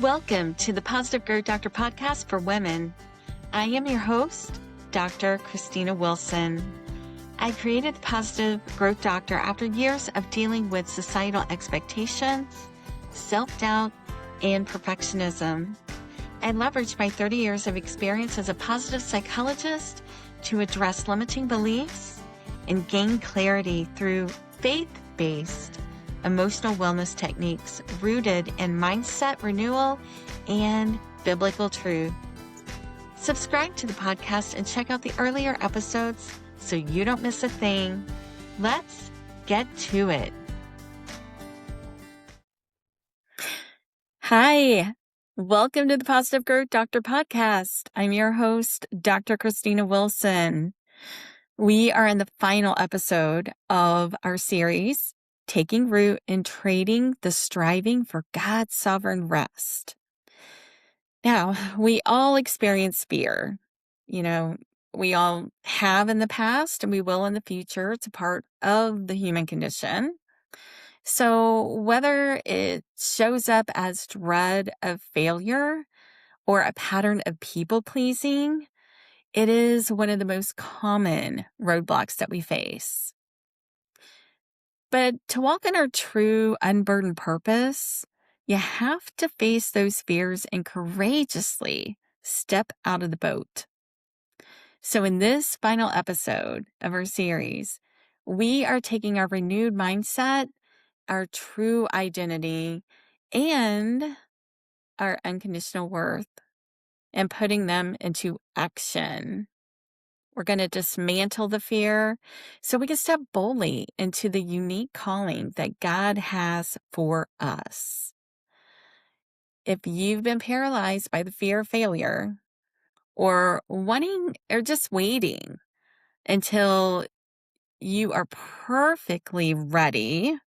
Welcome to the Positive Growth Doctor podcast for women. I am your host, Dr. Christina Wilson. I created the Positive Growth Doctor after years of dealing with societal expectations, self-doubt, and perfectionism. I leveraged my 30 years of experience as a positive psychologist to address limiting beliefs and gain clarity through faith-based emotional wellness techniques rooted in mindset renewal and biblical truth. Subscribe to the podcast and check out the earlier episodes so you don't miss a thing. Let's get to it. Hi, welcome to the Positive Growth Doctor podcast. I'm your host, Dr. Christina Wilson. We are in the final episode of our series, Taking Root and Trading the Striving for God's Sovereign Rest. Now, we all experience fear. We all have in the past and we will in the future. It's a part of the human condition. So whether it shows up as dread of failure or a pattern of people-pleasing, it is one of the most common roadblocks that we face. But to walk in our true, unburdened purpose, you have to face those fears and courageously step out of the boat. So in this final episode of our series, we are taking our renewed mindset, our true identity, and our unconditional worth and putting them into action. We're going to dismantle the fear so we can step boldly into the unique calling that God has for us. If you've been paralyzed by the fear of failure or just waiting until you are perfectly ready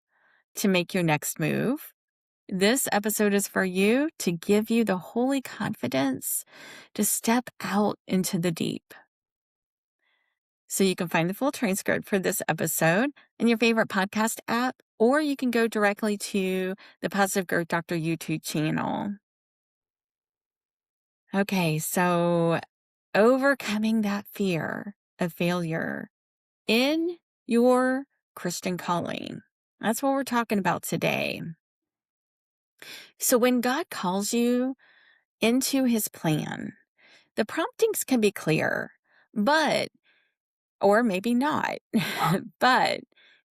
to make your next move, this episode is for you to give you the holy confidence to step out into the deep. So you can find the full transcript for this episode in your favorite podcast app, or you can go directly to the Positive Growth Doctor YouTube channel. Okay, so overcoming that fear of failure in your Christian calling. That's what we're talking about today. So when God calls you into his plan, the promptings can be clear, or maybe not, but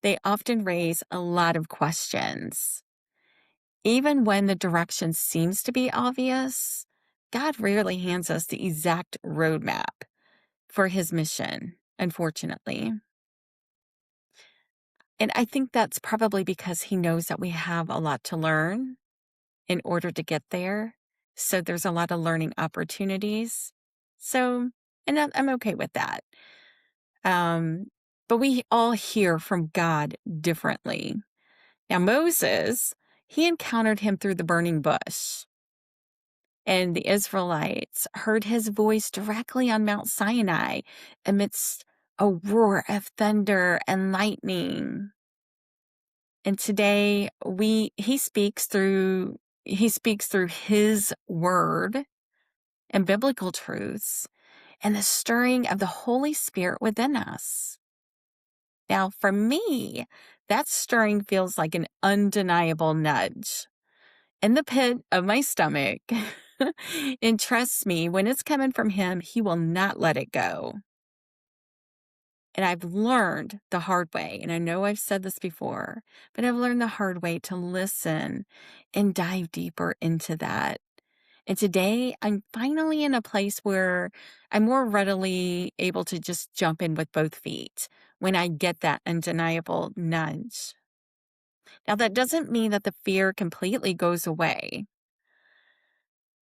they often raise a lot of questions. Even when the direction seems to be obvious, God rarely hands us the exact roadmap for his mission, unfortunately. And I think that's probably because he knows that we have a lot to learn in order to get there. So there's a lot of learning opportunities. And I'm okay with that. But we all hear from God differently. Now, Moses, he encountered him through the burning bush. And the Israelites heard his voice directly on Mount Sinai amidst a roar of thunder and lightning. And today he speaks through his word and biblical truths and the stirring of the Holy Spirit within us. Now, for me, that stirring feels like an undeniable nudge in the pit of my stomach. And trust me, when it's coming from him, he will not let it go. And I've learned the hard way, and I know I've said this before, but I've learned the hard way to listen and dive deeper into that. And today I'm finally in a place where I'm more readily able to just jump in with both feet when I get that undeniable nudge. Now, that doesn't mean that the fear completely goes away.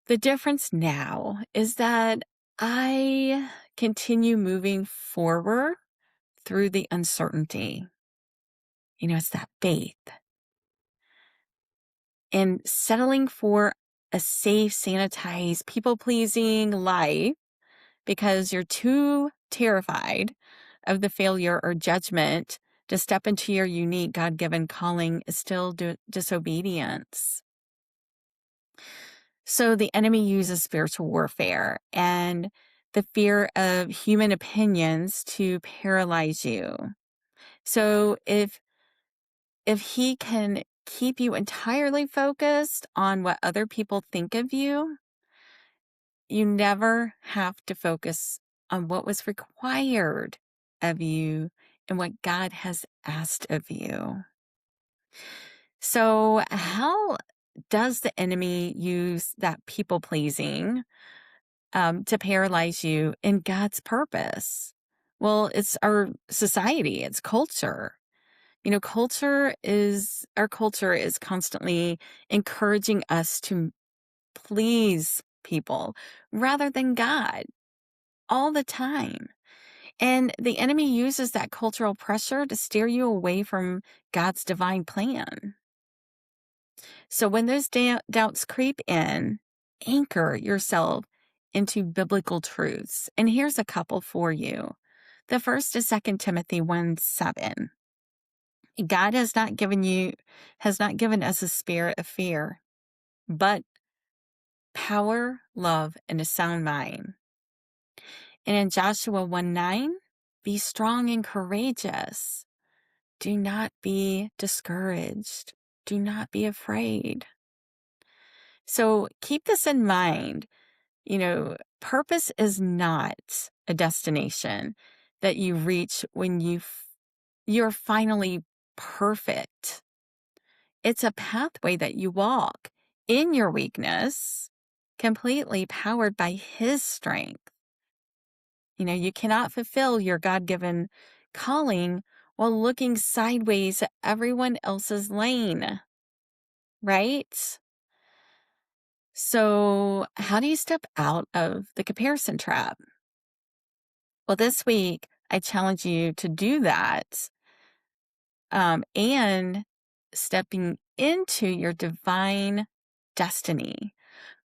The difference now is that I continue moving forward through the uncertainty. It's that faith. And settling for a safe, sanitized, people-pleasing life because you're too terrified of the failure or judgment to step into your unique God-given calling is still disobedience. So the enemy uses spiritual warfare and the fear of human opinions to paralyze you. So if he can keep you entirely focused on what other people think of you, you never have to focus on what was required of you and what God has asked of you. So how does the enemy use that people pleasing to paralyze you in God's purpose? Well, it's our society, it's culture. Our culture is constantly encouraging us to please people rather than God all the time. And the enemy uses that cultural pressure to steer you away from God's divine plan. So when those doubts creep in, anchor yourself into biblical truths. And here's a couple for you. The first is 2 Timothy 1:7. God has not given us a spirit of fear, but power, love, and a sound mind. And in Joshua 1:9, be strong and courageous. Do not be discouraged. Do not be afraid. So keep this in mind. Purpose is not a destination that you reach when you're finally perfect. It's a pathway that you walk in your weakness, completely powered by His strength. You cannot fulfill your God-given calling while looking sideways at everyone else's lane, right? So how do you step out of the comparison trap? Well, this week, I challenge you to do that, and stepping into your divine destiny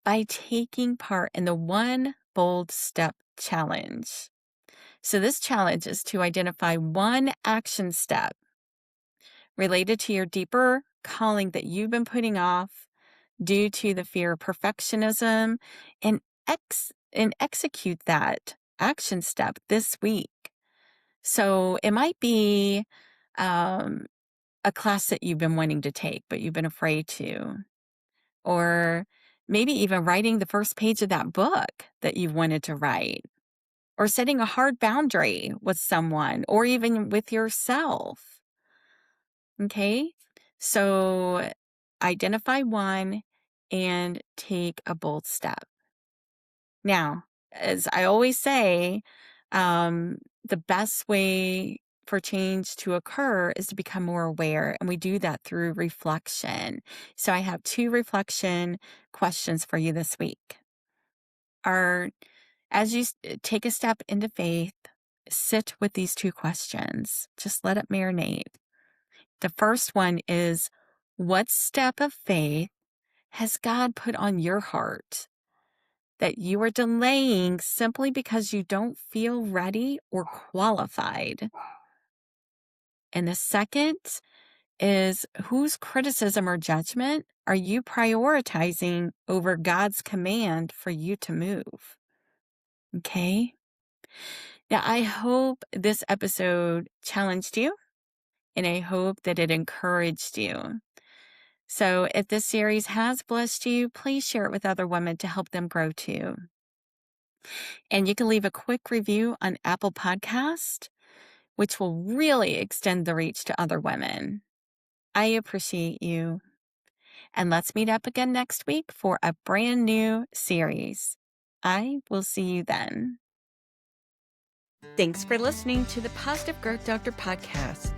by taking part in the One Bold Step Challenge. So this challenge is to identify one action step related to your deeper calling that you've been putting off due to the fear of perfectionism, and execute that action step this week. So it might be a class that you've been wanting to take, but you've been afraid to, or maybe even writing the first page of that book that you've wanted to write, or setting a hard boundary with someone, or even with yourself. Okay? So identify one and take a bold step. Now, as I always say, the best way for change to occur is to become more aware, and we do that through reflection. So I have 2 reflection questions for you this week. As you take a step into faith, sit with these 2 questions. Just let it marinate. The first one is, what step of faith has God put on your heart that you are delaying simply because you don't feel ready or qualified? And the second is, whose criticism or judgment are you prioritizing over God's command for you to move? Okay? Now, I hope this episode challenged you, and I hope that it encouraged you. So if this series has blessed you, please share it with other women to help them grow too. And you can leave a quick review on Apple Podcast, which will really extend the reach to other women. I appreciate you. And let's meet up again next week for a brand new series. I will see you then. Thanks for listening to the Positive Growth Doctor podcast.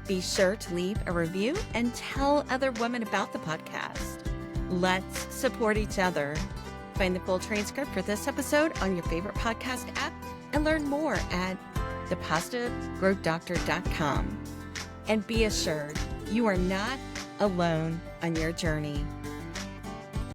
Be sure to leave a review and tell other women about the podcast. Let's support each other. Find the full transcript for this episode on your favorite podcast app and learn more at thepositivegrowthdoctor.com. And be assured, you are not alone on your journey.